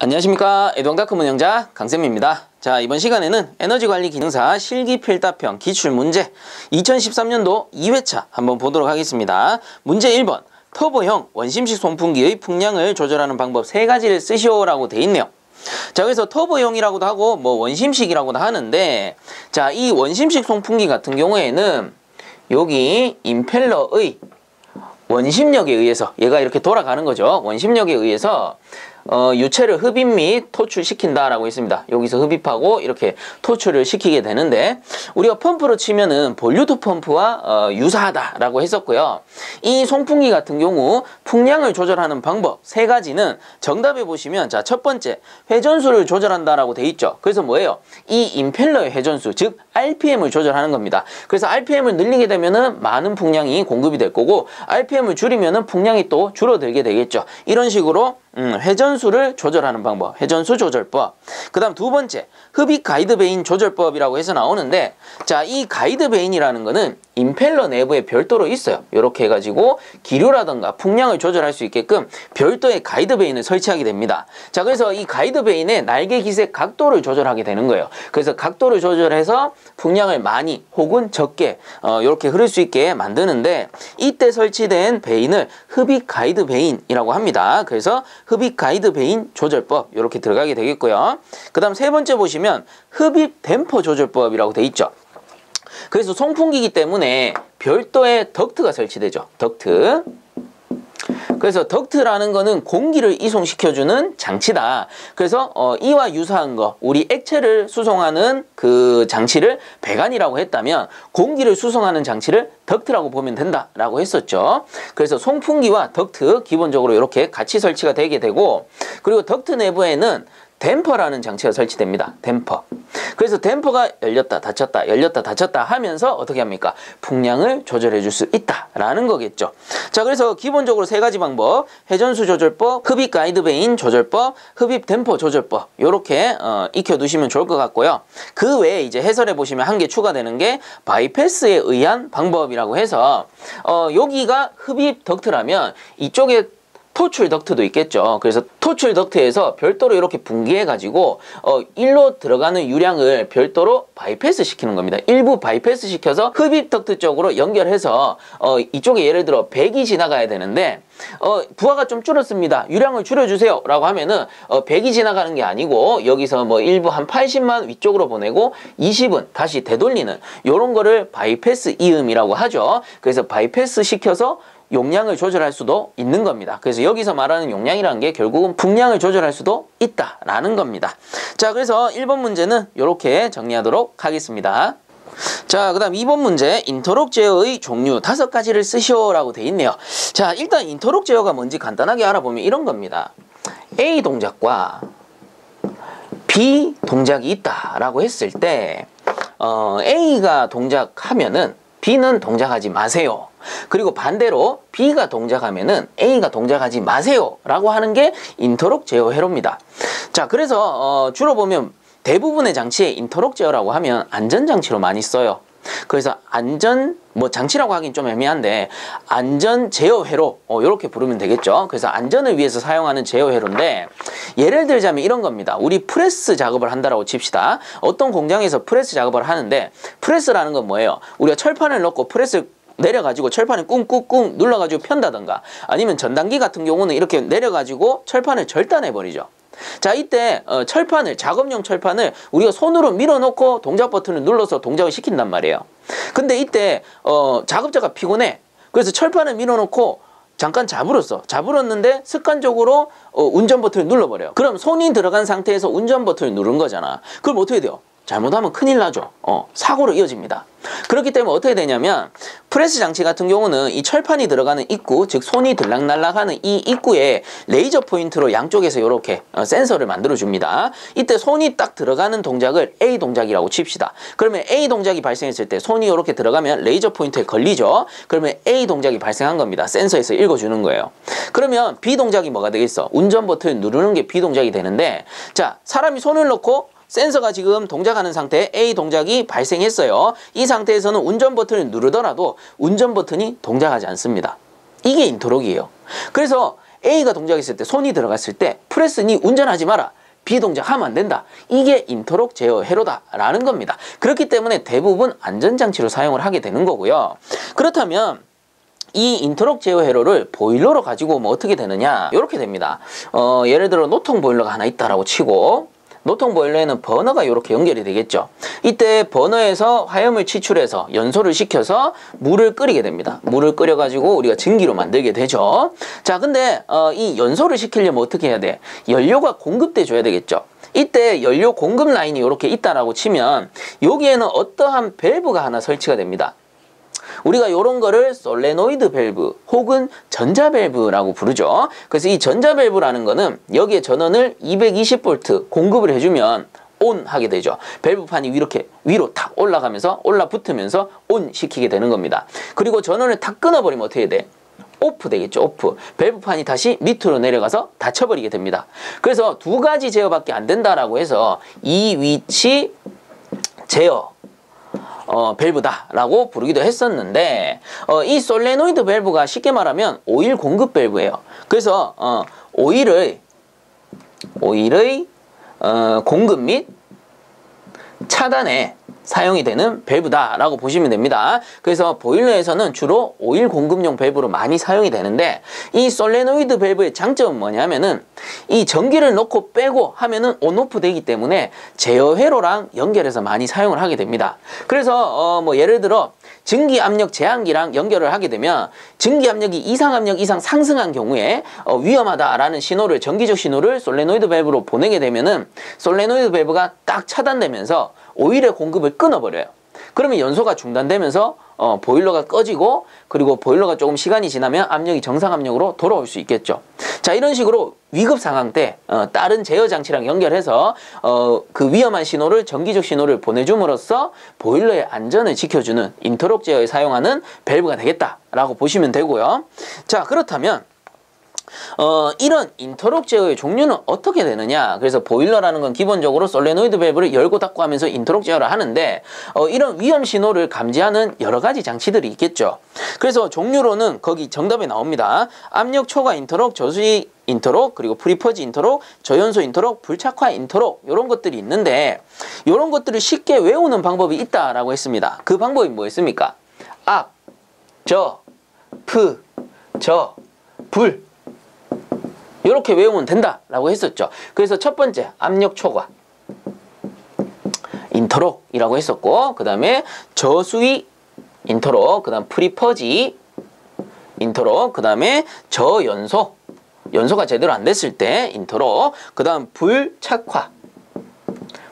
안녕하십니까. 에듀왕다크 운영자 강쌤입니다. 자, 이번 시간에는 에너지관리 기능사 실기필답형 기출문제 2013년도 2회차 한번 보도록 하겠습니다. 문제 1번 터보형 원심식 송풍기의 풍량을 조절하는 방법 3가지를 쓰시오라고 돼 있네요. 자, 그래서 터보형이라고도 하고 뭐 원심식이라고도 하는데, 자, 이 원심식 송풍기 같은 경우에는 여기 임펠러의 원심력에 의해서 얘가 이렇게 돌아가는 거죠. 원심력에 의해서 유체를 흡입 및 토출시킨다라고 했습니다. 여기서 흡입하고 이렇게 토출을 시키게 되는데, 우리가 펌프로 치면은 볼류트 펌프와 유사하다라고 했었고요. 이 송풍기 같은 경우 풍량을 조절하는 방법 3가지는 정답에 보시면, 자, 첫 번째 회전수를 조절한다라고 돼 있죠. 그래서 뭐예요? 이 임펠러의 회전수, 즉 RPM을 조절하는 겁니다. 그래서 RPM을 늘리게 되면은 많은 풍량이 공급이 될 거고, RPM을 줄이면은 풍량이 또 줄어들게 되겠죠. 이런 식으로 회전수를 조절하는 방법, 회전수 조절법. 그 다음 두 번째, 흡입 가이드 베인 조절법이라고 해서 나오는데, 자, 이 가이드 베인이라는 거는 임펠러 내부에 별도로 있어요. 이렇게 해가지고 기류라던가 풍량을 조절할 수 있게끔 별도의 가이드 베인을 설치하게 됩니다. 자, 그래서 이 가이드 베인의 날개 기색 각도를 조절하게 되는 거예요. 그래서 각도를 조절해서 풍량을 많이 혹은 적게 이렇게 흐를 수 있게 만드는데, 이때 설치된 베인을 흡입 가이드 베인이라고 합니다. 그래서 흡입 가이드 베인 조절법 이렇게 들어가게 되겠고요. 그 다음 세 번째 보시면 흡입 댐퍼 조절법이라고 돼 있죠. 그래서 송풍기이기 때문에 별도의 덕트가 설치되죠. 덕트. 그래서 덕트라는 거는 공기를 이송시켜주는 장치다. 그래서 이와 유사한 거, 우리 액체를 수송하는 그 장치를 배관이라고 했다면 공기를 수송하는 장치를 덕트라고 보면 된다라고 했었죠. 그래서 송풍기와 덕트 기본적으로 이렇게 같이 설치가 되게 되고, 그리고 덕트 내부에는 댐퍼라는 장치가 설치됩니다. 댐퍼. 그래서 댐퍼가 열렸다 닫혔다 열렸다 닫혔다 하면서 어떻게 합니까? 풍량을 조절해 줄 수 있다라는 거겠죠. 자, 그래서 기본적으로 3가지 방법, 회전수 조절법, 흡입 가이드 베인 조절법, 흡입 댐퍼 조절법, 요렇게 익혀 두시면 좋을 것 같고요. 그 외에 이제 해설해 보시면 한 개 추가되는 게 바이패스에 의한 방법이라고 해서, 여기가 흡입 덕트라면 이쪽에 토출 덕트도 있겠죠. 그래서 토출 덕트에서 별도로 이렇게 분기해가지고 일로 들어가는 유량을 별도로 바이패스 시키는 겁니다. 일부 바이패스 시켜서 흡입 덕트 쪽으로 연결해서 이쪽에 예를 들어 100이 지나가야 되는데 부하가 좀 줄었습니다. 유량을 줄여주세요 라고 하면은 100이 지나가는 게 아니고 여기서 뭐 일부 한 80만 위쪽으로 보내고 20은 다시 되돌리는 요런 거를 바이패스 이음이라고 하죠. 그래서 바이패스 시켜서 용량을 조절할 수도 있는 겁니다. 그래서 여기서 말하는 용량이라는 게 결국은 풍량을 조절할 수도 있다라는 겁니다. 자, 그래서 1번 문제는 이렇게 정리하도록 하겠습니다. 자, 그 다음 2번 문제, 인터록 제어의 종류 5가지를 쓰시오라고 돼 있네요. 자, 일단 인터록 제어가 뭔지 간단하게 알아보면 이런 겁니다. A 동작과 B 동작이 있다라고 했을 때 A가 동작하면은 B는 동작하지 마세요. 그리고 반대로 B가 동작하면은 A가 동작하지 마세요 라고 하는 게 인터록 제어 회로입니다. 자, 그래서 주로 보면 대부분의 장치에 인터록 제어라고 하면 안전장치로 많이 써요. 그래서 장치라고 하긴 좀 애매한데 안전 제어 회로 이렇게 부르면 되겠죠. 그래서 안전을 위해서 사용하는 제어 회로인데, 예를 들자면 이런 겁니다. 우리 프레스 작업을 한다라고 칩시다. 어떤 공장에서 프레스 작업을 하는데, 프레스라는 건 뭐예요? 우리가 철판을 넣고 프레스 내려가지고 철판을 꾹꾹꾹 눌러가지고 편다던가, 아니면 전단기 같은 경우는 이렇게 내려가지고 철판을 절단해버리죠. 자, 이때 작업용 철판을 우리가 손으로 밀어놓고 동작 버튼을 눌러서 동작을 시킨단 말이에요. 근데 이때 작업자가 피곤해. 그래서 철판을 밀어놓고 잠깐 잡으렀는데 습관적으로 운전 버튼을 눌러버려요. 그럼 손이 들어간 상태에서 운전 버튼을 누른 거잖아. 그럼 어떻게 돼요? 잘못하면 큰일 나죠. 사고로 이어집니다. 그렇기 때문에 어떻게 되냐면, 프레스 장치 같은 경우는 이 철판이 들어가는 입구, 즉 손이 들락날락하는 이 입구에 레이저 포인트로 양쪽에서 이렇게 센서를 만들어 줍니다. 이때 손이 딱 들어가는 동작을 A 동작이라고 칩시다. 그러면 A 동작이 발생했을 때 손이 이렇게 들어가면 레이저 포인트에 걸리죠. 그러면 A 동작이 발생한 겁니다. 센서에서 읽어주는 거예요. 그러면 B 동작이 뭐가 되겠어? 운전 버튼을 누르는 게 B 동작이 되는데, 자, 사람이 손을 넣고 센서가 지금 동작하는 상태에 A 동작이 발생했어요. 이 상태에서는 운전 버튼을 누르더라도 운전 버튼이 동작하지 않습니다. 이게 인터록이에요. 그래서 A가 동작했을 때 손이 들어갔을 때 프레스 니 운전하지 마라. 비동작하면 안 된다. 이게 인터록 제어 회로다라는 겁니다. 그렇기 때문에 대부분 안전장치로 사용을 하게 되는 거고요. 그렇다면 이 인터록 제어 회로를 보일러로 가지고 오면 어떻게 되느냐? 이렇게 됩니다. 예를 들어 노통 보일러가 하나 있다라고 치고 노통 보일러에는 버너가 이렇게 연결이 되겠죠. 이때 버너에서 화염을 치출해서 연소를 시켜서 물을 끓이게 됩니다. 물을 끓여가지고 우리가 증기로 만들게 되죠. 자, 근데 이 연소를 시키려면 어떻게 해야 돼? 연료가 공급돼 줘야 되겠죠. 이때 연료 공급 라인이 이렇게 있다라고 치면 여기에는 어떠한 밸브가 하나 설치가 됩니다. 우리가 이런 거를 솔레노이드 밸브 혹은 전자 밸브라고 부르죠. 그래서 이 전자 밸브라는 거는 여기에 전원을 220V 공급을 해주면 온 하게 되죠. 밸브판이 이렇게 위로 탁 올라가면서 올라붙으면서 온 시키게 되는 겁니다. 그리고 전원을 탁 끊어버리면 어떻게 돼? 오프 되겠죠. 오프. 밸브판이 다시 밑으로 내려가서 닫혀버리게 됩니다. 그래서 두 가지 제어밖에 안 된다라고 해서 이 위치 제어 밸브다라고 부르기도 했었는데 이 솔레노이드 밸브가 쉽게 말하면 오일 공급 밸브예요. 그래서 오일의 공급 및 차단에 사용이 되는 밸브다라고 보시면 됩니다. 그래서 보일러에서는 주로 오일 공급용 밸브로 많이 사용이 되는데 이 솔레노이드 밸브의 장점은 뭐냐면은 이 전기를 넣고 빼고 하면은 온오프 되기 때문에 제어 회로랑 연결해서 많이 사용을 하게 됩니다. 그래서 뭐 예를 들어 증기 압력 제한기랑 연결을 하게 되면 증기 압력이 이상 압력 이상 상승한 경우에 위험하다라는 신호를 전기적 신호를 솔레노이드 밸브로 보내게 되면은 솔레노이드 밸브가 딱 차단되면서 오일의 공급을 끊어버려요. 그러면 연소가 중단되면서 보일러가 꺼지고 그리고 보일러가 조금 시간이 지나면 압력이 정상 압력으로 돌아올 수 있겠죠. 자, 이런 식으로 위급 상황 때 다른 제어 장치랑 연결해서 그 위험한 신호를 전기적 신호를 보내줌으로써 보일러의 안전을 지켜주는 인터록 제어에 사용하는 밸브가 되겠다라고 보시면 되고요. 자, 그렇다면 이런 인터록 제어의 종류는 어떻게 되느냐? 그래서 보일러라는 건 기본적으로 솔레노이드 밸브를 열고 닫고 하면서 인터록 제어를 하는데 이런 위험 신호를 감지하는 여러 가지 장치들이 있겠죠. 그래서 종류로는 거기 정답에 나옵니다. 압력 초과 인터록, 저수위 인터록, 그리고 프리퍼지 인터록, 저연소 인터록, 불착화 인터록 이런 것들이 있는데 이런 것들을 쉽게 외우는 방법이 있다라고 했습니다. 그 방법이 뭐였습니까? 압, 저, 프, 저, 불 이렇게 외우면 된다라고 했었죠. 그래서 첫 번째 압력 초과 인터록이라고 했었고 그 다음에 저수위 인터록, 그 다음 프리퍼지 인터록, 그 다음에 저연소 연소가 제대로 안 됐을 때 인터록, 그 다음 불착화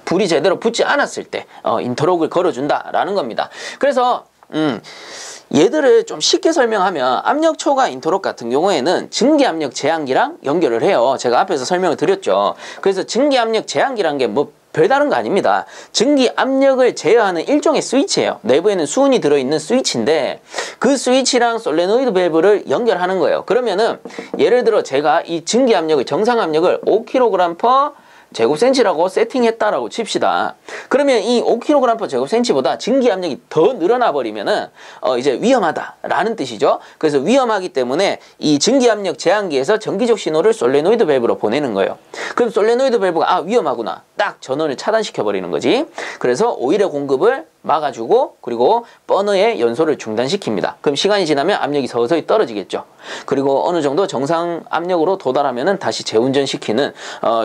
불이 제대로 붙지 않았을 때 인터록을 걸어준다라는 겁니다. 그래서 얘들을 좀 쉽게 설명하면 압력 초과 인터록 같은 경우에는 증기 압력 제한기랑 연결을 해요. 제가 앞에서 설명을 드렸죠. 그래서 증기 압력 제한기란 게 뭐 별다른 거 아닙니다. 증기 압력을 제어하는 일종의 스위치예요. 내부에는 수은이 들어있는 스위치인데 그 스위치랑 솔레노이드 밸브를 연결하는 거예요. 그러면은 예를 들어 제가 이 증기 압력을 정상 압력을 5kg/. 제곱센치라고 세팅했다라고 칩시다. 그러면 이 5kg/. 제곱센치보다 증기 압력이 더 늘어나 버리면은 이제 위험하다라는 뜻이죠. 그래서 위험하기 때문에 이 증기 압력 제한기에서 전기적 신호를 솔레노이드 밸브로 보내는 거예요. 그럼 솔레노이드 밸브가 위험하구나 딱 전원을 차단시켜 버리는 거지. 그래서 오일의 공급을 막아주고 그리고 버너의 연소를 중단시킵니다. 그럼 시간이 지나면 압력이 서서히 떨어지겠죠. 그리고 어느 정도 정상 압력으로 도달하면은 다시 재운전시키는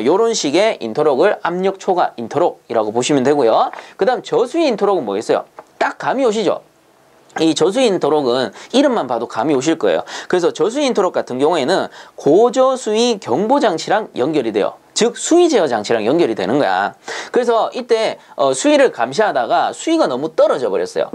요런 식의 인터록을 압력 초과 인터록이라고 보시면 되고요. 그 다음 저수위 인터록은 뭐겠어요? 딱 감이 오시죠? 이 저수위 인터록은 이름만 봐도 감이 오실 거예요. 그래서 저수위 인터록 같은 경우에는 고저수위 경보장치랑 연결이 돼요. 즉 수위 제어 장치랑 연결이 되는 거야. 그래서 이때 수위를 감시하다가 수위가 너무 떨어져 버렸어요.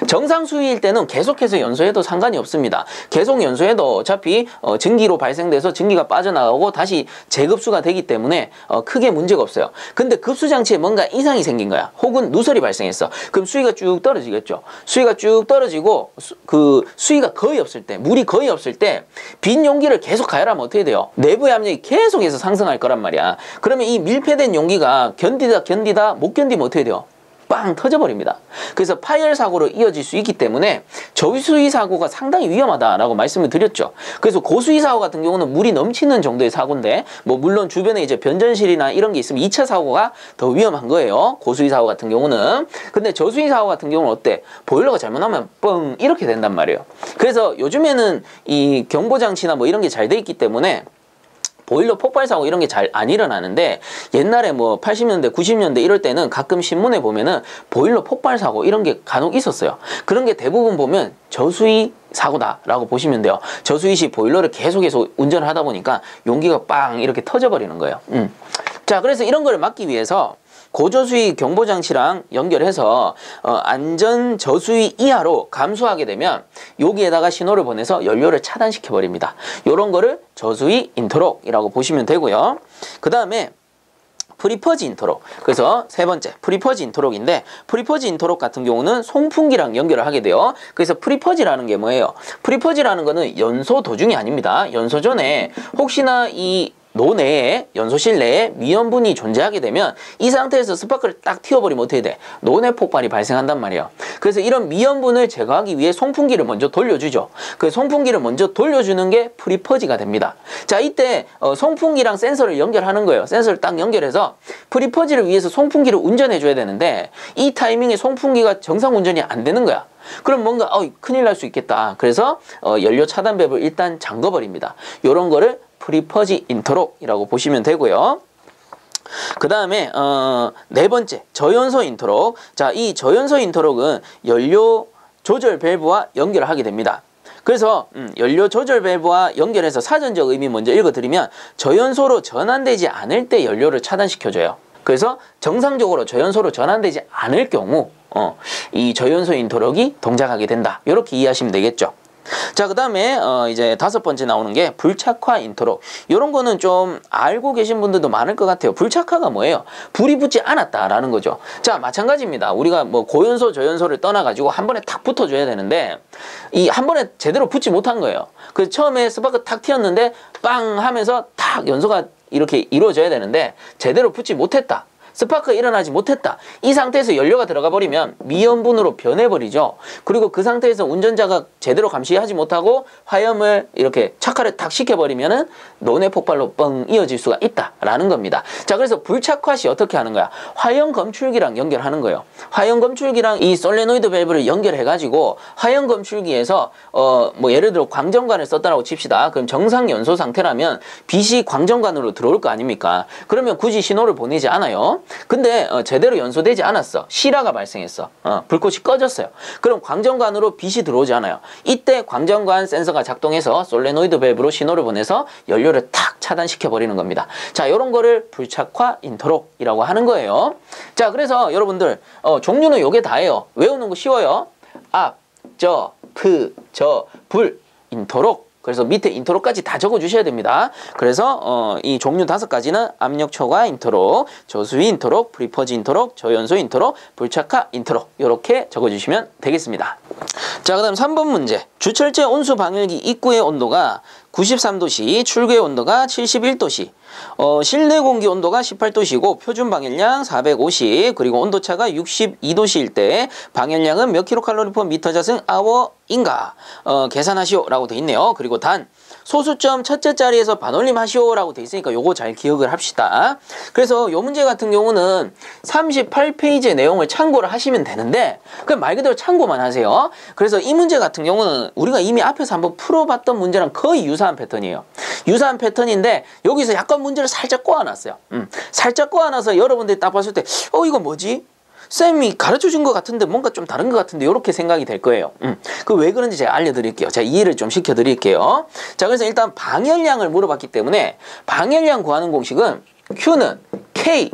정상 수위일 때는 계속해서 연소해도 상관이 없습니다. 계속 연소해도 어차피 증기로 발생돼서 증기가 빠져나가고 다시 재급수가 되기 때문에 크게 문제가 없어요. 근데 급수 장치에 뭔가 이상이 생긴 거야. 혹은 누설이 발생했어. 그럼 수위가 쭉 떨어지겠죠. 수위가 쭉 떨어지고 그 수위가 거의 없을 때, 물이 거의 없을 때 빈 용기를 계속 가열하면 어떻게 돼요? 내부의 압력이 계속해서 상승할 거란 말이야. 그러면 이 밀폐된 용기가 견디다 못 견디면 어떻게 돼요? 빵 터져버립니다. 그래서 파열 사고로 이어질 수 있기 때문에 저수위 사고가 상당히 위험하다라고 말씀을 드렸죠. 그래서 고수위 사고 같은 경우는 물이 넘치는 정도의 사고인데 뭐 물론 주변에 이제 변전실이나 이런 게 있으면 2차 사고가 더 위험한 거예요. 고수위 사고 같은 경우는. 근데 저수위 사고 같은 경우는 어때? 보일러가 잘못하면 뻥 이렇게 된단 말이에요. 그래서 요즘에는 이 경보장치나 뭐 이런 게 잘 돼 있기 때문에 보일러 폭발 사고 이런 게 잘 안 일어나는데 옛날에 뭐 80년대 90년대 이럴 때는 가끔 신문에 보면은 보일러 폭발 사고 이런 게 간혹 있었어요. 그런 게 대부분 보면 저수위 사고다라고 보시면 돼요. 저수위 시 보일러를 계속해서 운전을 하다 보니까 용기가 빵 이렇게 터져버리는 거예요. 자, 그래서 이런 걸 막기 위해서 고저수위 경보장치랑 연결해서 안전 저수위 이하로 감소하게 되면 여기에다가 신호를 보내서 연료를 차단시켜 버립니다. 이런 거를 저수위 인터록이라고 보시면 되고요. 그 다음에 프리퍼지 인터록. 그래서 세 번째 프리퍼지 인터록인데, 프리퍼지 인터록 같은 경우는 송풍기랑 연결을 하게 돼요. 그래서 프리퍼지라는 게 뭐예요? 프리퍼지라는 거는 연소 도중이 아닙니다. 연소 전에 혹시나 이 노내에, 연소실 내에 미연분이 존재하게 되면 이 상태에서 스파크를 딱 튀어버리면 어떻게 돼? 노내 폭발이 발생한단 말이에요. 그래서 이런 미연분을 제거하기 위해 송풍기를 먼저 돌려주죠. 그 송풍기를 먼저 돌려주는 게 프리퍼지가 됩니다. 자, 이때 송풍기랑 센서를 연결하는 거예요. 센서를 딱 연결해서 프리퍼지를 위해서 송풍기를 운전해 줘야 되는데 이 타이밍에 송풍기가 정상 운전이 안 되는 거야. 그럼 뭔가 큰일 날 수 있겠다. 그래서 연료 차단 밸브를 일단 잠궈버립니다. 이런 거를 프리퍼지 인터록이라고 보시면 되고요. 그 다음에 네 번째 저연소 인터록. 자, 이 저연소 인터록은 연료 조절 밸브와 연결을 하게 됩니다. 그래서 연료 조절 밸브와 연결해서 사전적 의미 먼저 읽어드리면 저연소로 전환되지 않을 때 연료를 차단시켜줘요. 그래서 정상적으로 저연소로 전환되지 않을 경우 이 저연소 인터록이 동작하게 된다. 이렇게 이해하시면 되겠죠. 자, 그 다음에 이제 다섯 번째 나오는 게 불착화 인터록. 이런 거는 좀 알고 계신 분들도 많을 것 같아요. 불착화가 뭐예요? 불이 붙지 않았다라는 거죠. 자, 마찬가지입니다. 우리가 뭐 고연소 저연소를 떠나가지고 한 번에 탁 붙어줘야 되는데 이 한 번에 제대로 붙지 못한 거예요. 그래서 처음에 스파크 탁 튀었는데 빵 하면서 탁 연소가 이렇게 이루어져야 되는데 제대로 붙지 못했다. 스파크가 일어나지 못했다. 이 상태에서 연료가 들어가 버리면 미연분으로 변해버리죠. 그리고 그 상태에서 운전자가 제대로 감시하지 못하고 화염을 이렇게 착화를 탁 시켜버리면은 노내 폭발로 뻥 이어질 수가 있다라는 겁니다. 자, 그래서 불착화 시 어떻게 하는 거야? 화형 검출기랑 연결하는 거예요. 화형 검출기랑 이 솔레노이드 밸브를 연결해가지고 화형 검출기에서 뭐 예를 들어 광전관을 썼다라고 칩시다. 그럼 정상 연소 상태라면 빛이 광전관으로 들어올 거 아닙니까? 그러면 굳이 신호를 보내지 않아요. 근데 제대로 연소되지 않았어. 실화가 발생했어. 불꽃이 꺼졌어요. 그럼 광전관으로 빛이 들어오지 않아요. 이때 광전관 센서가 작동해서 솔레노이드 밸브로 신호를 보내서 연료를 탁 차단시켜 버리는 겁니다. 자, 이런 거를 불착화 인터록이라고 하는 거예요. 자, 그래서 여러분들 종류는 요게 다예요. 외우는 거 쉬워요. 앞, 저, 프, 저, 불, 인터록. 그래서 밑에 인터록까지 다 적어주셔야 됩니다. 그래서 이 종류 5가지는 압력 초과 인터록, 저수위 인터록, 프리퍼지 인터록, 저연소 인터록, 불착화 인터록 이렇게 적어주시면 되겠습니다. 자, 그 다음 3번 문제. 주철제 온수 방열기 입구의 온도가 93도씨, 출구의 온도가 71도씨, 실내 공기 온도가 18도씨고 표준 방열량 450, 그리고 온도차가 62도씨일 때 방열량은 몇 킬로칼로리 퍼 미터 자승 아워인가? 계산하시오 라고 돼 있네요. 그리고 단 소수점 첫째 자리에서 반올림 하시오 라고 돼 있으니까 요거 잘 기억을 합시다. 그래서 요 문제 같은 경우는 38페이지의 내용을 참고를 하시면 되는데 그냥 말 그대로 참고만 하세요. 그래서 이 문제 같은 경우는 우리가 이미 앞에서 한번 풀어봤던 문제랑 거의 유사한 패턴이에요. 유사한 패턴인데 여기서 약간 문제를 살짝 꼬아놨어요. 살짝 꼬아놔서 여러분들이 딱 봤을 때 이거 뭐지? 쌤이 가르쳐준 것 같은데 뭔가 좀 다른 것 같은데 이렇게 생각이 될 거예요. 그 왜 그런지 제가 알려드릴게요. 제가 이해를 좀 시켜드릴게요. 자, 그래서 일단 방열량을 물어봤기 때문에 방열량 구하는 공식은 Q는 K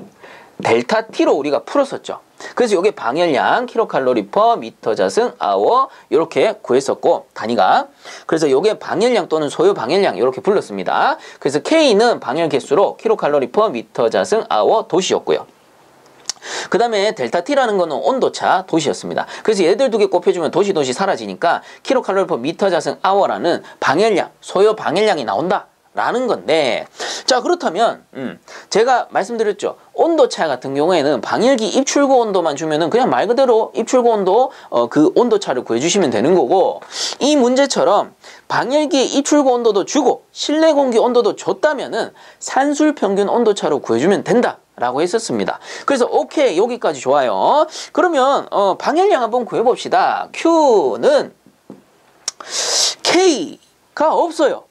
델타 T로 우리가 풀었었죠. 그래서 이게 방열량 킬로칼로리 퍼 미터 자승 아워 이렇게 구했었고 단위가, 그래서 이게 방열량 또는 소요 방열량 이렇게 불렀습니다. 그래서 K는 방열 개수로 킬로칼로리 퍼 미터 자승 아워 도시였고요. 그 다음에 델타 T라는 거는 온도차 도시였습니다. 그래서 얘들 두 개 곱해주면 도시 사라지니까 킬로칼로리 퍼 미터 자승 아워라는 방열량, 소요 방열량이 나온다 라는 건데, 자, 그렇다면 제가 말씀드렸죠. 온도차 같은 경우에는 방열기 입출구 온도만 주면은 그냥 말 그대로 입출구 온도 그 온도차를 구해주시면 되는 거고, 이 문제처럼 방열기의 입출구 온도도 주고 실내 공기 온도도 줬다면은 산술 평균 온도차로 구해주면 된다 라고 했었습니다. 그래서 오케이, 여기까지 좋아요. 그러면 방열량 한번 구해봅시다. Q는 K가 없어요.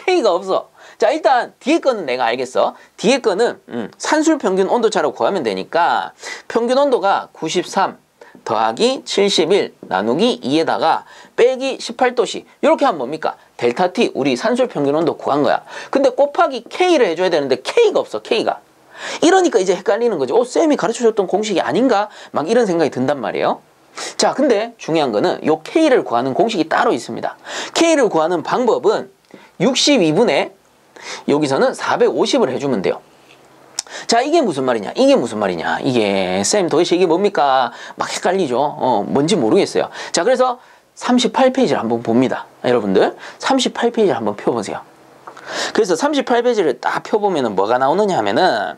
K가 없어. 자, 일단 뒤에 거는 내가 알겠어. 뒤에 거는 산술 평균 온도차로 구하면 되니까 평균 온도가 93 더하기 71 나누기 2에다가 빼기 18도씨, 이렇게 하면 뭡니까? 델타 T, 우리 산술 평균 온도 구한 거야. 근데 곱하기 K를 해줘야 되는데 K가 없어. K가. 이러니까 이제 헷갈리는 거죠. 쌤이 가르쳐줬던 공식이 아닌가? 막 이런 생각이 든단 말이에요. 자, 근데 중요한 거는 요 K를 구하는 공식이 따로 있습니다. K를 구하는 방법은 62분의 여기서는 450을 해주면 돼요. 자, 이게 무슨 말이냐? 이게 무슨 말이냐? 이게 쌤 도대체 이게 뭡니까? 막 헷갈리죠. 뭔지 모르겠어요. 자, 그래서 38페이지를 한번 봅니다. 여러분들 38페이지를 한번 펴보세요. 그래서 38페이지를 딱 펴보면은 뭐가 나오느냐 하면은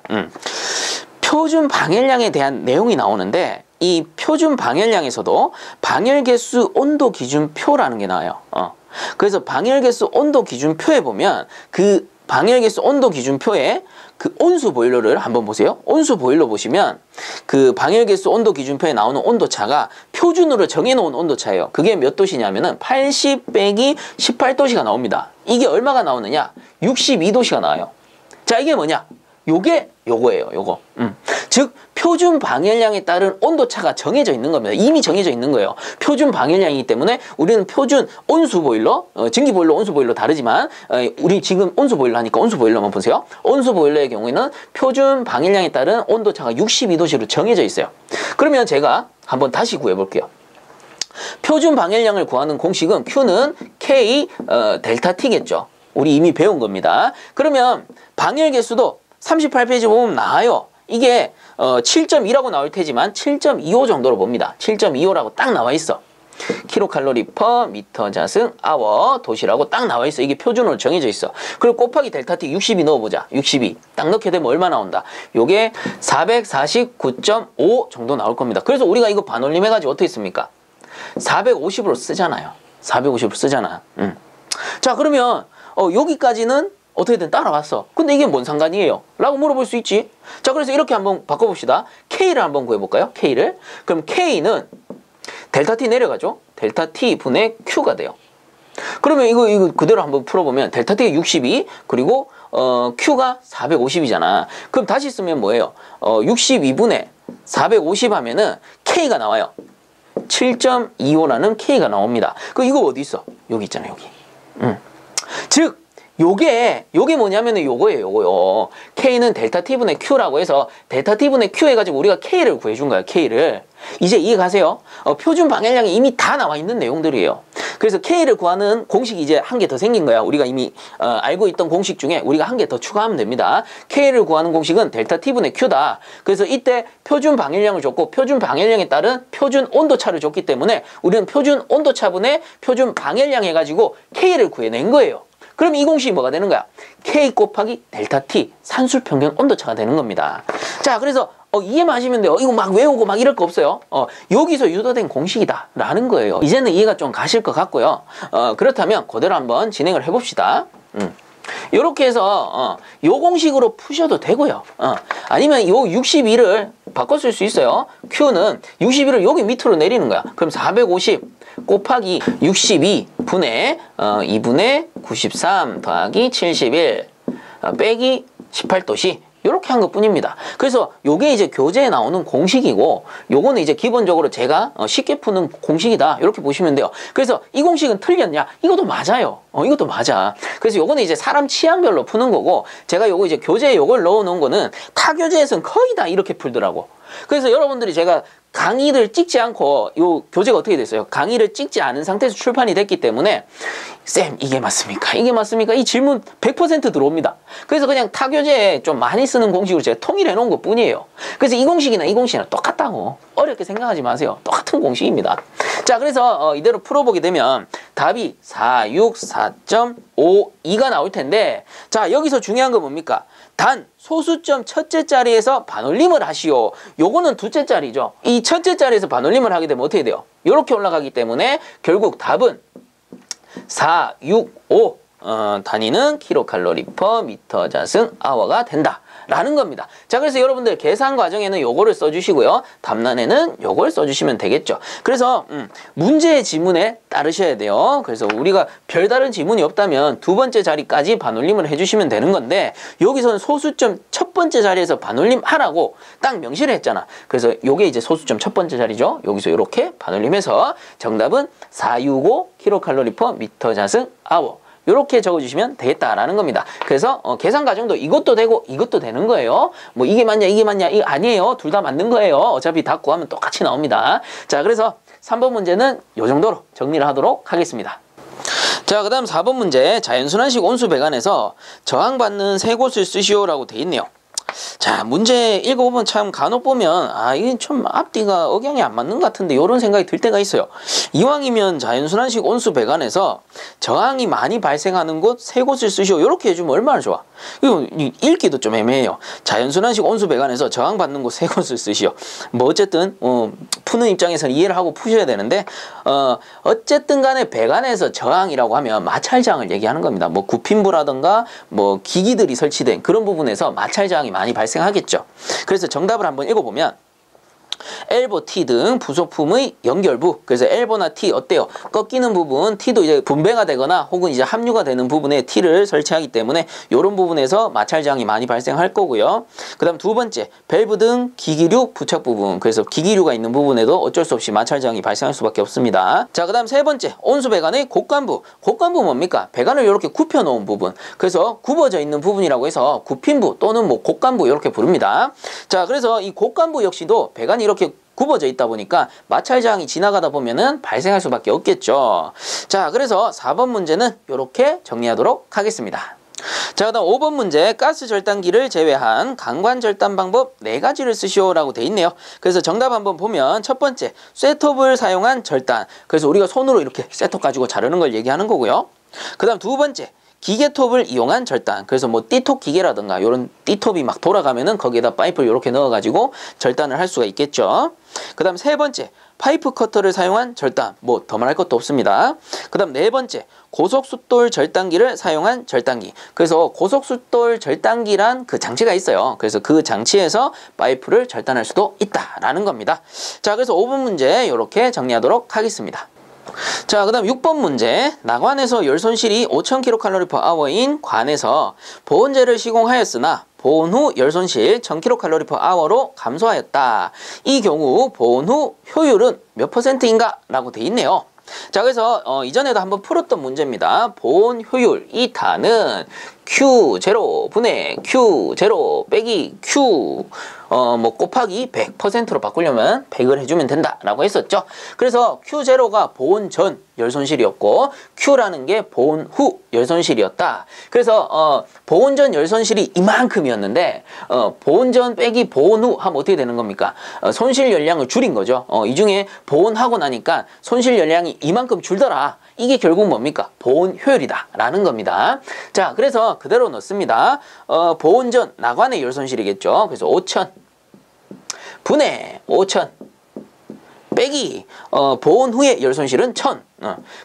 표준 방열량에 대한 내용이 나오는데, 이 표준 방열량에서도 방열개수 온도 기준표라는 게 나와요. 그래서 방열개수 온도 기준표에 보면 그 방열개수 온도 기준표에 그 온수 보일러를 한번 보세요. 온수 보일러 보시면 그 방열개수 온도 기준표에 나오는 온도차가 표준으로 정해놓은 온도차예요. 그게 몇 도시냐면은 80 빼기 18도씨가 나옵니다. 이게 얼마가 나오느냐? 62도씨가 나와요. 자, 이게 뭐냐? 요게 요거예요. 요거. 즉 표준 방열량에 따른 온도차가 정해져 있는 겁니다. 이미 정해져 있는 거예요. 표준 방열량이기 때문에 우리는 표준 온수 보일러, 증기 보일러, 온수 보일러 다르지만 우리 지금 온수 보일러 하니까 온수 보일러만 보세요. 온수 보일러의 경우에는 표준 방열량에 따른 온도차가 62도씨로 정해져 있어요. 그러면 제가 한번 다시 구해 볼게요. 표준 방열량을 구하는 공식은 Q는 K 델타 T겠죠. 우리 이미 배운 겁니다. 그러면 방열 개수도 38페이지 보면 나와요. 이게 7.2라고 나올 테지만 7.25 정도로 봅니다. 7.25라고 딱 나와 있어. 킬로칼로리 퍼 미터 자승 아워 도시라고 딱 나와 있어. 이게 표준으로 정해져 있어. 그리고 곱하기 델타 T 62 넣어보자. 62 딱 넣게 되면 얼마 나온다? 요게 449.5 정도 나올 겁니다. 그래서 우리가 이거 반올림 해가지고 어떻게 씁니까? 450으로 쓰잖아요. 450으로 쓰잖아. 자, 그러면 여기까지는 어떻게든 따라왔어. 근데 이게 뭔 상관이에요? 라고 물어볼 수 있지. 자, 그래서 이렇게 한번 바꿔봅시다. K를 한번 구해볼까요? K를. 그럼 K는 델타 T 내려가죠. 델타 T 분의 Q가 돼요. 그러면 이거 그대로 한번 풀어보면 델타 T가 62 그리고 Q가 450이잖아. 그럼 다시 쓰면 뭐예요? 62분의 450 하면은 K가 나와요. 7.25라는 K가 나옵니다. 이거 어디 있어? 여기 있잖아요. 여기. 즉 요게 뭐냐면은 요거예요. 요거요. K는 델타 T분의 Q라고 해서 델타 T분의 Q 해가지고 우리가 K를 구해준 거야. K를. 이제 이해 가세요? 표준 방열량이 이미 다 나와 있는 내용들이에요. 그래서 K를 구하는 공식이 이제 한 개 더 생긴 거야. 우리가 이미 알고 있던 공식 중에 우리가 한 개 더 추가하면 됩니다. K를 구하는 공식은 델타 T분의 Q다. 그래서 이때 표준 방열량을 줬고 표준 방열량에 따른 표준 온도차를 줬기 때문에 우리는 표준 온도차분의 표준 방열량 해가지고 K를 구해낸 거예요. 그럼 이 공식이 뭐가 되는 거야? K 곱하기 델타 T 산술 평균 온도차가 되는 겁니다. 자, 그래서 이해만 하시면 돼요. 이거 막 외우고 막 이럴 거 없어요. 여기서 유도된 공식이다 라는 거예요. 이제는 이해가 좀 가실 것 같고요. 그렇다면 그대로 한번 진행을 해봅시다. 요렇게 해서 요 공식으로 푸셔도 되고요. 아니면 요 62를 바꿔 쓸 수 있어요. Q는 62를 여기 밑으로 내리는 거야. 그럼 450 곱하기 62 분의 2분의 93 더하기 71 빼기 18도씨 이렇게 한 것뿐입니다. 그래서 요게 이제 교재에 나오는 공식이고 요거는 이제 기본적으로 제가 쉽게 푸는 공식이다 이렇게 보시면 돼요. 그래서 이 공식은 틀렸냐? 이것도 맞아요. 이것도 맞아. 그래서 요거는 이제 사람 취향별로 푸는 거고 제가 요거 이제 교재에 요걸 넣어 놓은 거는 타 교재에서는 거의 다 이렇게 풀더라고. 그래서 여러분들이 제가 강의를 찍지 않고 요 교재가 어떻게 됐어요? 강의를 찍지 않은 상태에서 출판이 됐기 때문에 쌤 이게 맞습니까? 이게 맞습니까? 이 질문 100% 들어옵니다. 그래서 그냥 타 교재에 좀 많이 쓰는 공식으로 제가 통일해 놓은 것 뿐이에요. 그래서 이 공식이나 이 공식이나 똑같다고 어렵게 생각하지 마세요. 똑같은 공식입니다. 자, 그래서 이대로 풀어보게 되면 답이 4, 6, 4.5, 2가 나올 텐데, 자, 여기서 중요한 건 뭡니까? 단 소수점 첫째 자리에서 반올림을 하시오. 요거는 둘째 자리죠. 이 첫째 자리에서 반올림을 하게 되면 어떻게 돼요? 요렇게 올라가기 때문에 결국 답은 4, 6, 5 단위는 킬로칼로리 퍼 미터 자승 아워가 된다 라는 겁니다. 자, 그래서 여러분들 계산 과정에는 요거를 써주시고요. 답란에는 요걸 써주시면 되겠죠. 그래서 문제의 지문에 따르셔야 돼요. 그래서 우리가 별다른 지문이 없다면 두 번째 자리까지 반올림을 해주시면 되는 건데, 여기서는 소수점 첫 번째 자리에서 반올림 하라고 딱 명시를 했잖아. 그래서 요게 이제 소수점 첫 번째 자리죠. 여기서 이렇게 반올림해서 정답은 465 킬로칼로리 퍼 미터 자승 아워, 이렇게 적어주시면 되겠다라는 겁니다. 그래서 계산 과정도 이것도 되고 이것도 되는 거예요. 뭐 이게 맞냐 이게 맞냐 이거 아니에요. 둘 다 맞는 거예요. 어차피 다 구하면 똑같이 나옵니다. 자, 그래서 3번 문제는 이 정도로 정리를 하도록 하겠습니다. 자, 그 다음 4번 문제, 자연순환식 온수 배관에서 저항받는 세 곳을 쓰시오라고 돼 있네요. 자, 문제 읽어보면 참 간혹 보면 이게 좀 앞뒤가 억양이 안 맞는 것 같은데 이런 생각이 들 때가 있어요. 이왕이면 자연순환식 온수 배관에서 저항이 많이 발생하는 곳 세 곳을 쓰시오 이렇게 해주면 얼마나 좋아. 이거 읽기도 좀 애매해요. 자연순환식 온수 배관에서 저항받는 곳 세 곳을 쓰시오. 뭐 어쨌든 푸는 입장에서는 이해를 하고 푸셔야 되는데 어쨌든 간에 배관에서 저항이라고 하면 마찰저항을 얘기하는 겁니다. 뭐 구핀부라든가 뭐 기기들이 설치된 그런 부분에서 마찰저항이 많이 발생하겠죠. 그래서 정답을 한번 읽어보면 엘보, T 등 부속품의 연결부. 그래서 엘보나 T 어때요? 꺾이는 부분, T도 이제 분배가 되거나 혹은 이제 합류가 되는 부분에 T를 설치하기 때문에 이런 부분에서 마찰저항이 많이 발생할 거고요. 그 다음 두 번째, 밸브 등 기기류 부착 부분. 그래서 기기류가 있는 부분에도 어쩔 수 없이 마찰저항이 발생할 수밖에 없습니다. 자, 그 다음 세 번째, 온수 배관의 곡간부. 곡간부 뭡니까? 배관을 이렇게 굽혀 놓은 부분. 그래서 굽어져 있는 부분이라고 해서 굽힌부 또는 뭐 곡간부 이렇게 부릅니다. 자, 그래서 이 곡간부 역시도 배관이 이렇게 굽어져 있다 보니까 마찰저항이 지나가다 보면은 발생할 수밖에 없겠죠. 자, 그래서 4번 문제는 이렇게 정리하도록 하겠습니다. 자, 그 다음 5번 문제, 가스 절단기를 제외한 강관 절단 방법 4가지를 쓰시오라고 돼 있네요. 그래서 정답 한번 보면 첫 번째, 쇠톱을 사용한 절단. 그래서 우리가 손으로 이렇게 쇠톱 가지고 자르는 걸 얘기하는 거고요. 그 다음 두 번째, 기계톱을 이용한 절단. 그래서 뭐 띠톱 기계라든가 이런 띠톱이 막 돌아가면은 거기에다 파이프를 이렇게 넣어가지고 절단을 할 수가 있겠죠. 그 다음 세 번째, 파이프 커터를 사용한 절단. 뭐 더 말할 것도 없습니다. 그 다음 네 번째, 고속숫돌 절단기를 사용한 절단기. 그래서 고속숫돌 절단기란 그 장치가 있어요. 그래서 그 장치에서 파이프를 절단할 수도 있다라는 겁니다. 자, 그래서 5번 문제 이렇게 정리하도록 하겠습니다. 자, 그 다음 6번 문제, 나관에서 열 손실이 5000kcal/h인 관에서 보온재를 시공하였으나 보온 후 열 손실 1000kcal/h로 감소하였다. 이 경우 보온 후 효율은 몇 %인가? 라고 돼 있네요. 자, 그래서 이전에도 한번 풀었던 문제입니다. 보온 효율 2타는 Q0 분의 Q0 빼기 Q 뭐 곱하기 100%로 바꾸려면 100을 해주면 된다라고 했었죠. 그래서 Q0가 보온 전 열손실이었고 Q라는 게 보온 후 열손실이었다. 그래서 보온 전 열손실이 이만큼이었는데 보온 전 빼기 보온 후 하면 어떻게 되는 겁니까? 손실 열량을 줄인 거죠. 이 중에 보온하고 나니까 손실 열량이 이만큼 줄더라. 이게 결국 뭡니까? 보온 효율이다 라는 겁니다. 자, 그래서 그대로 넣습니다. 보온 전 나관의 열손실이겠죠. 그래서 5000 분의 5000 빼기 보온 후의 열손실은 1000.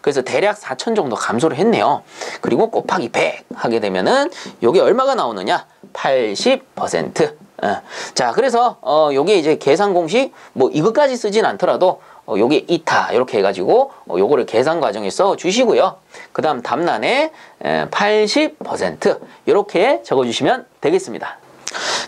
그래서 대략 4000 정도 감소를 했네요. 그리고 곱하기 100 하게 되면은 요게 얼마가 나오느냐? 80%. 자, 그래서 요게 이제 계산 공식 뭐 이것까지 쓰진 않더라도 요게 2타 이렇게 해가지고 요거를 계산 과정에 써 주시고요. 그 다음 답란에 80% 이렇게 적어주시면 되겠습니다.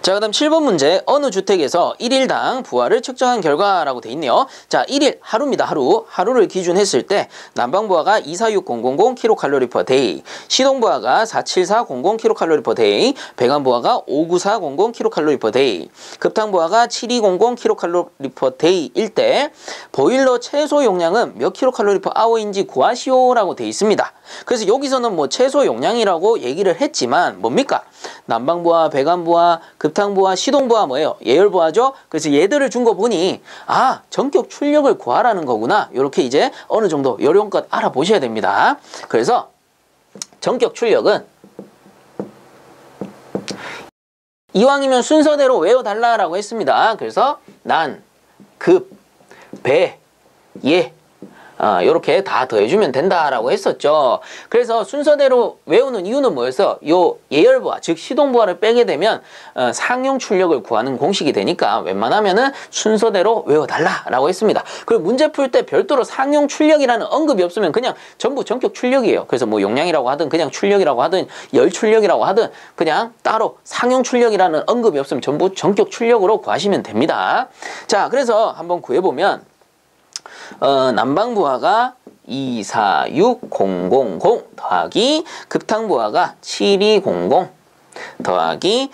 자, 그 다음 7번 문제. 어느 주택에서 1일당 부하를 측정한 결과라고 돼 있네요. 자, 1일 하루입니다. 하루를 기준했을 때 난방부하가 2460kcal/day, 시동부하가 47400kcal/day, 배관부하가 59400kcal/day, 급탕부하가 7200kcal/day일 때 보일러 최소 용량은 몇 kcal/h인지 구하시오라고 돼 있습니다. 그래서 여기서는 뭐 최소 용량이라고 얘기를 했지만 뭡니까? 난방부하, 배관부하, 급탕부하, 시동부하 뭐예요? 예열부하죠? 그래서 얘들을 준 거 보니 아, 전격 출력을 구하라는 거구나. 이렇게 이제 어느 정도 요령껏 알아보셔야 됩니다. 그래서 전격 출력은 이왕이면 순서대로 외워달라고 했습니다. 그래서 난, 급, 배, 예, 요렇게 다 더해주면 된다라고 했었죠. 그래서 순서대로 외우는 이유는 뭐였어? 요 예열부하, 즉 시동부하를 빼게 되면 상용 출력을 구하는 공식이 되니까 웬만하면은 순서대로 외워달라라고 했습니다. 그리고 문제 풀 때 별도로 상용 출력이라는 언급이 없으면 그냥 전부 전격 출력이에요. 그래서 뭐 용량이라고 하든 그냥 출력이라고 하든 열 출력이라고 하든 그냥 따로 상용 출력이라는 언급이 없으면 전부 전격 출력으로 구하시면 됩니다. 자, 그래서 한번 구해보면 난방부하가 246000 더하기 급탕부하가 7200 더하기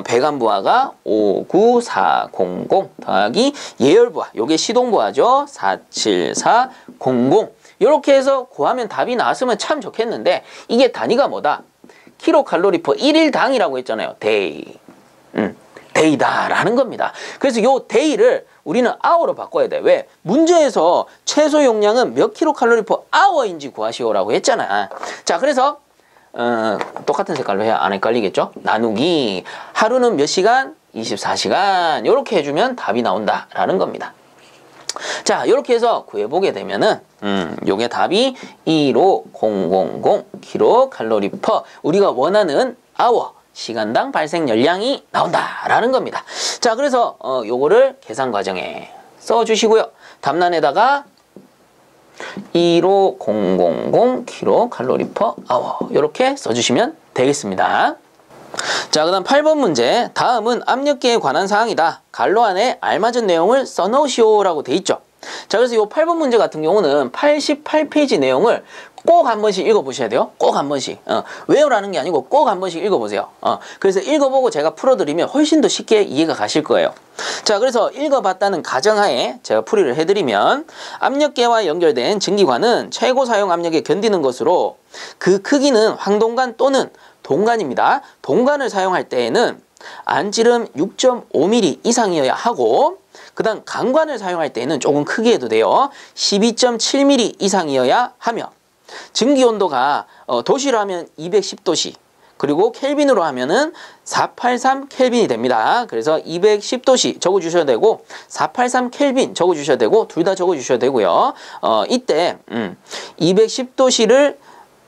배관부하가 59400 더하기 예열부하, 요게 시동부하죠. 47400 이렇게 해서 구하면 답이 나왔으면 참 좋겠는데 이게 단위가 뭐다? kcal/1일당이라고 했잖아요. day. day다라는 겁니다. 그래서 요 day를 우리는 hour로 바꿔야 돼. 왜? 문제에서 최소 용량은 몇 kcal/h인지 구하시오라고 했잖아. 자, 그래서 똑같은 색깔로 해야 안 헷갈리겠죠? 나누기 하루는 몇 시간? 24시간. 이렇게 해주면 답이 나온다라는 겁니다. 자, 이렇게 해서 구해보게 되면은 요게 답이 15000 kcal/h, 우리가 원하는 hour, 시간당 발생 열량이 나온다라는 겁니다. 자, 그래서 요거를 계산 과정에 써주시고요. 답란에다가 15000 kcal/h 이렇게 써주시면 되겠습니다. 자, 그 다음 8번 문제. 다음은 압력계에 관한 사항이다. 갈로 안에 알맞은 내용을 써놓으시오라고 돼 있죠. 자, 그래서 이 8번 문제 같은 경우는 88페이지 내용을 꼭 한 번씩 읽어보셔야 돼요. 꼭 한 번씩. 외우라는 게 아니고 꼭 한 번씩 읽어보세요. 그래서 읽어보고 제가 풀어드리면 훨씬 더 쉽게 이해가 가실 거예요. 자, 그래서 읽어봤다는 가정하에 제가 풀이를 해드리면 압력계와 연결된 증기관은 최고 사용 압력에 견디는 것으로 그 크기는 황동관 또는 동관입니다. 동관을 사용할 때에는 안지름 6.5mm 이상이어야 하고 그 다음 강관을 사용할 때는 조금 크게 해도 돼요. 12.7mm 이상이어야 하며 증기온도가 도시로 하면 210도씨 그리고 켈빈으로 하면은 483 켈빈이 됩니다. 그래서 210도씨 적어주셔야 되고 483 켈빈 적어주셔야 되고 둘 다 적어주셔야 되고요. 이때 210도씨를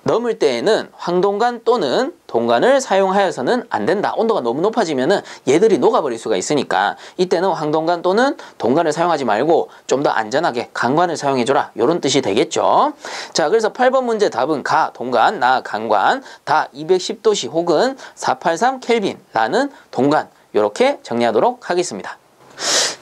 넘을 때에는 황동관 또는 동관을 사용하여서는 안 된다. 온도가 너무 높아지면은 얘들이 녹아버릴 수가 있으니까 이때는 황동관 또는 동관을 사용하지 말고 좀 더 안전하게 강관을 사용해줘라. 이런 뜻이 되겠죠. 자, 그래서 8번 문제 답은 가, 동관, 나, 강관, 다 210도씨 혹은 483 켈빈라는 동관 이렇게 정리하도록 하겠습니다.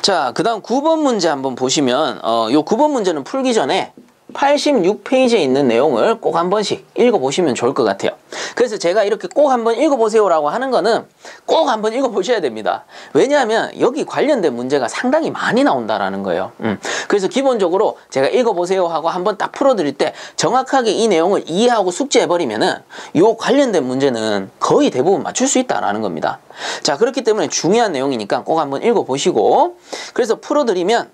자, 그 다음 9번 문제 한번 보시면 요 9번 문제는 풀기 전에 86페이지에 있는 내용을 꼭 한 번씩 읽어보시면 좋을 것 같아요. 그래서 제가 이렇게 꼭 한번 읽어보세요 라고 하는 거는 꼭 한번 읽어보셔야 됩니다. 왜냐하면 여기 관련된 문제가 상당히 많이 나온다라는 거예요. 그래서 기본적으로 제가 읽어보세요 하고 한번 딱 풀어드릴 때 정확하게 이 내용을 이해하고 숙지해버리면은 요 관련된 문제는 거의 대부분 맞출 수 있다라는 겁니다. 자, 그렇기 때문에 중요한 내용이니까 꼭 한번 읽어보시고 그래서 풀어드리면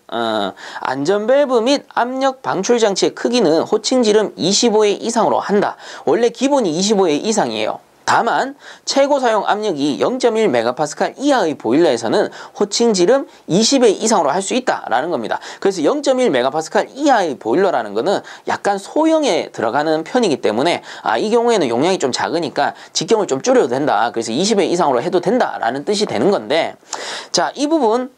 안전밸브 및 압력 방출 장치의 크기는 호칭지름 25회 이상으로 한다. 원래 기본이 25회 이상이에요. 다만 최고 사용 압력이 0.1MPa 이하의 보일러에서는 호칭지름 20회 이상으로 할 수 있다라는 겁니다. 그래서 0.1MPa 이하의 보일러라는 거는 약간 소형에 들어가는 편이기 때문에 이 경우에는 용량이 좀 작으니까 직경을 좀 줄여도 된다. 그래서 20회 이상으로 해도 된다라는 뜻이 되는 건데 자, 이 부분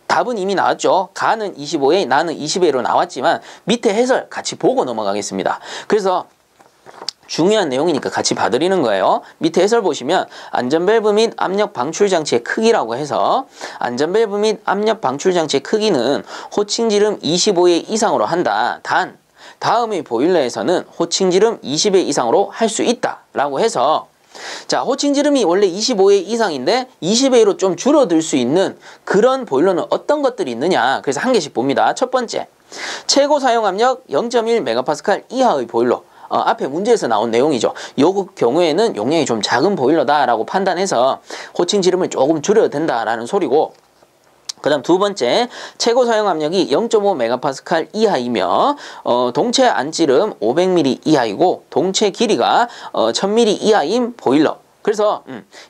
답은 이미 나왔죠. 가는 25회, 나는 20회로 나왔지만 밑에 해설 같이 보고 넘어가겠습니다. 그래서 중요한 내용이니까 같이 봐드리는 거예요. 밑에 해설 보시면 안전밸브 및 압력 방출장치의 크기라고 해서 안전밸브 및 압력 방출장치의 크기는 호칭지름 25회 이상으로 한다. 단 다음의 보일러에서는 호칭지름 20회 이상으로 할 수 있다 라고 해서, 자, 호칭지름이 원래 25회 이상인데 20회로 좀 줄어들 수 있는 그런 보일러는 어떤 것들이 있느냐. 그래서 한 개씩 봅니다. 첫 번째, 최고 사용압력 0.1MPa 이하의 보일러. 앞에 문제에서 나온 내용이죠. 요 경우에는 용량이 좀 작은 보일러다라고 판단해서 호칭지름을 조금 줄여도 된다라는 소리고, 그 다음 두 번째, 최고 사용압력이 0.5MPa 이하이며 동체 안지름 500mm 이하이고 동체 길이가 1000mm 이하인 보일러. 그래서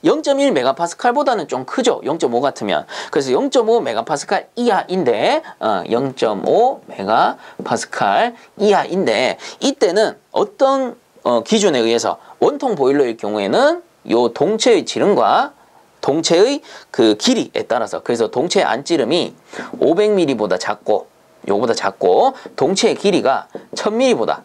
0.1MPa보다는 좀 크죠. 0.5 같으면. 그래서 0.5MPa 이하인데 0.5MPa 이하인데 이때는 어떤 기준에 의해서 원통 보일러일 경우에는 요 동체의 지름과 동체의 그 길이에 따라서, 그래서 동체 안지름이 500mm보다 작고 요거보다 작고 동체의 길이가 1000mm보다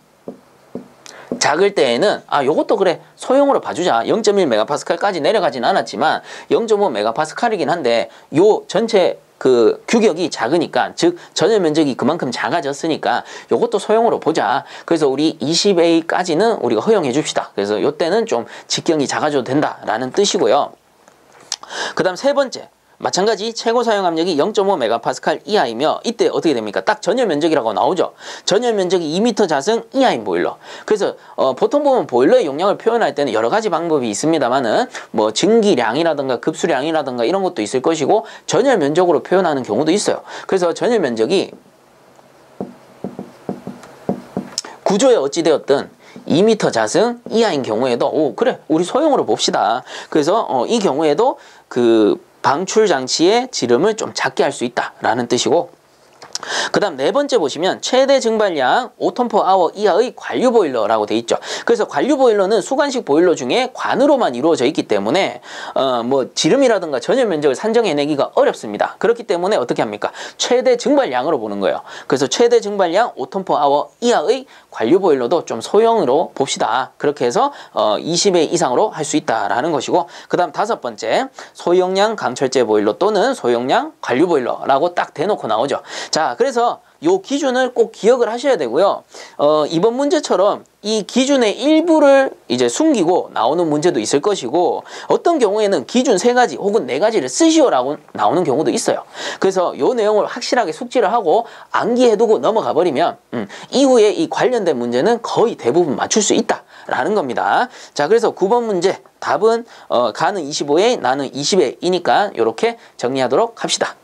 작을 때에는 요것도 그래 소형으로 봐주자. 0.1MPa까지 내려가진 않았지만 0.5MPa이긴 한데 요 전체 그 규격이 작으니까, 즉 전열 면적이 그만큼 작아졌으니까 요것도 소형으로 보자. 그래서 우리 20A까지는 우리가 허용해 줍시다. 그래서 요때는 좀 직경이 작아져도 된다라는 뜻이고요. 그 다음 세 번째, 마찬가지 최고 사용압력이 0.5MPa 이하이며 이때 어떻게 됩니까? 딱 전열 면적이라고 나오죠. 전열 면적이 2m 자승 이하인 보일러. 그래서 보통 보면 보일러의 용량을 표현할 때는 여러 가지 방법이 있습니다만은 뭐 증기량이라든가 급수량이라든가 이런 것도 있을 것이고 전열 면적으로 표현하는 경우도 있어요. 그래서 전열 면적이 구조에 어찌되었든 2m 자승 이하인 경우에도 그래 우리 소형으로 봅시다. 그래서 이 경우에도 그 방출 장치의 지름을 좀 작게 할 수 있다라는 뜻이고, 그 다음 네 번째 보시면 최대 증발량 5톤/아워 이하의 관류 보일러라고 돼 있죠. 그래서 관류 보일러는 수관식 보일러 중에 관으로만 이루어져 있기 때문에 뭐 지름이라든가 전열 면적을 산정해내기가 어렵습니다. 그렇기 때문에 어떻게 합니까? 최대 증발량으로 보는 거예요. 그래서 최대 증발량 5톤/아워 이하의 관류 보일러도 좀 소형으로 봅시다. 그렇게 해서 20회 이상으로 할 수 있다라는 것이고, 그 다음 다섯 번째, 소형량 강철제 보일러 또는 소형량 관류 보일러라고 딱 대놓고 나오죠. 자, 그래서 요 기준을 꼭 기억을 하셔야 되고요. 이번 문제처럼 이 기준의 일부를 이제 숨기고 나오는 문제도 있을 것이고, 어떤 경우에는 기준 3가지 혹은 4가지를 쓰시오라고 나오는 경우도 있어요. 그래서 요 내용을 확실하게 숙지를 하고 암기해두고 넘어가 버리면 이후에 이 관련된 문제는 거의 대부분 맞출 수 있다라는 겁니다. 자, 그래서 9번 문제 답은 가는 25회 나는 20회이니까 이렇게 정리하도록 합시다.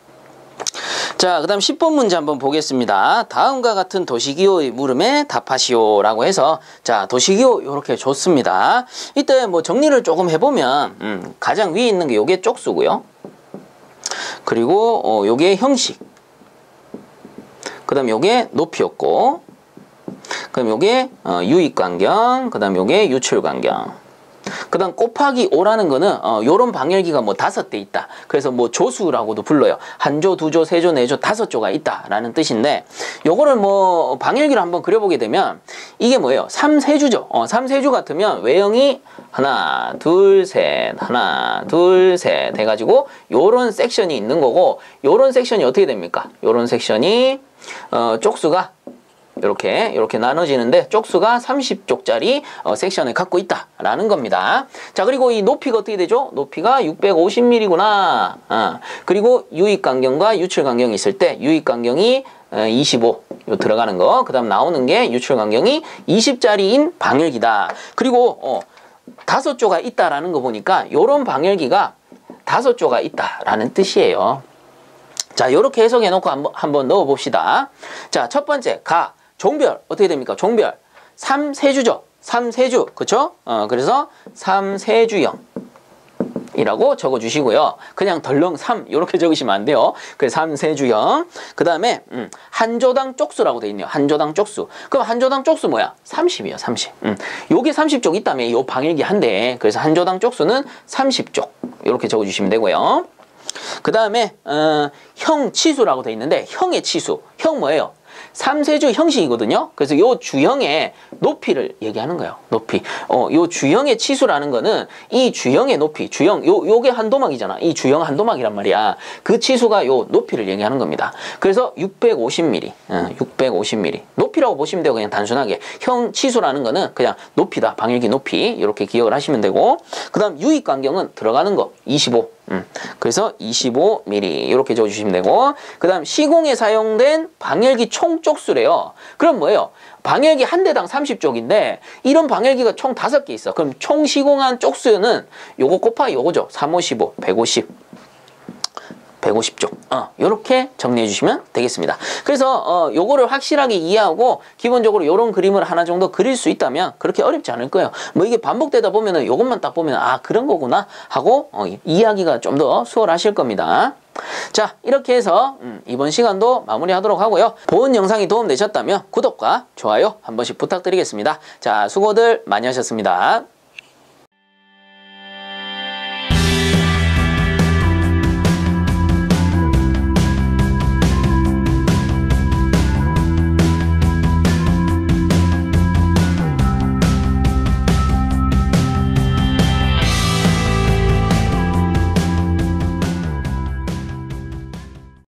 자, 그 다음 10번 문제 한번 보겠습니다. 다음과 같은 도시기호의 물음에 답하시오 라고 해서, 자, 도시기호 요렇게 줬습니다. 이때 뭐 정리를 조금 해보면 가장 위에 있는 게 요게 쪽수고요. 그리고 요게 형식, 그 다음 요게 높이였고, 그 다음 요게 유입간경, 그 다음 요게 유출간경. 그 다음 곱하기 5라는 거는 요런 방열기가 뭐 5대 있다. 그래서 뭐 조수라고도 불러요. 한 조, 두 조, 세 조, 네 조, 5조가 있다 라는 뜻인데, 요거를 뭐 방열기를 한번 그려보게 되면 이게 뭐예요? 3세주죠. 3세주 같으면 외형이 하나, 둘, 셋, 하나, 둘, 셋 해가지고 요런 섹션이 있는 거고, 요런 섹션이 어떻게 됩니까? 요런 섹션이 쪽수가 이렇게 나눠지는데 쪽수가 30쪽짜리 섹션을 갖고 있다라는 겁니다. 자, 그리고 이 높이가 어떻게 되죠? 높이가 650mm구나. 그리고 유입간경과 유출간경이 있을 때 유입간경이 25 들어가는 거, 그 다음 나오는 게 유출간경이 20짜리인 방열기다. 그리고 5조가 있다라는 거 보니까 요런 방열기가 5조가 있다라는 뜻이에요. 자, 요렇게 해석해 놓고 한번 넣어 봅시다. 자, 첫 번째 종별 어떻게 됩니까? 종별 3세주죠. 3세주, 그쵸? 그래서 3세주형 이라고 적어주시고요. 그냥 덜렁 3 이렇게 적으시면 안 돼요. 그래서 3세주형. 그 다음에 한 조당 쪽수라고 돼 있네요. 한 조당 쪽수. 그럼 한 조당 쪽수 뭐야? 30이에요. 30. 요게 30쪽 있다며 요 방일기 한 대. 그래서 한 조당 쪽수는 30쪽 이렇게 적어주시면 되고요. 그 다음에 형 치수라고 돼 있는데 형의 치수. 형 뭐예요? 삼세주 형식이거든요. 그래서 요 주형의 높이를 얘기하는 거예요. 높이. 요 주형의 치수라는 거는 이 주형의 높이, 요게 한도막이잖아. 이 주형 한도막이란 말이야. 그 치수가 요 높이를 얘기하는 겁니다. 그래서 650mm, 650mm. 높이라고 보시면 돼요. 그냥 단순하게. 형 치수라는 거는 그냥 높이다. 방열기 높이. 이렇게 기억을 하시면 되고. 그 다음 유입 간격은 들어가는 거 25. 그래서 25mm 이렇게 적어주시면 되고, 그 다음 시공에 사용된 방열기 총 쪽수래요. 그럼 뭐예요? 방열기 한 대당 30쪽인데 이런 방열기가 총 5개 있어. 그럼 총 시공한 쪽수는 요거 곱하기 요거죠. 3, 5, 15, 150쪽. 요렇게 정리해 주시면 되겠습니다. 그래서 요거를 확실하게 이해하고 기본적으로 요런 그림을 하나 정도 그릴 수 있다면 그렇게 어렵지 않을 거예요. 뭐 이게 반복되다 보면은 요것만 딱 보면 아 그런 거구나 하고 이해하기가 좀 더 수월하실 겁니다. 자, 이렇게 해서 이번 시간도 마무리하도록 하고요. 본 영상이 도움되셨다면 구독과 좋아요 한 번씩 부탁드리겠습니다. 자, 수고들 많이 하셨습니다.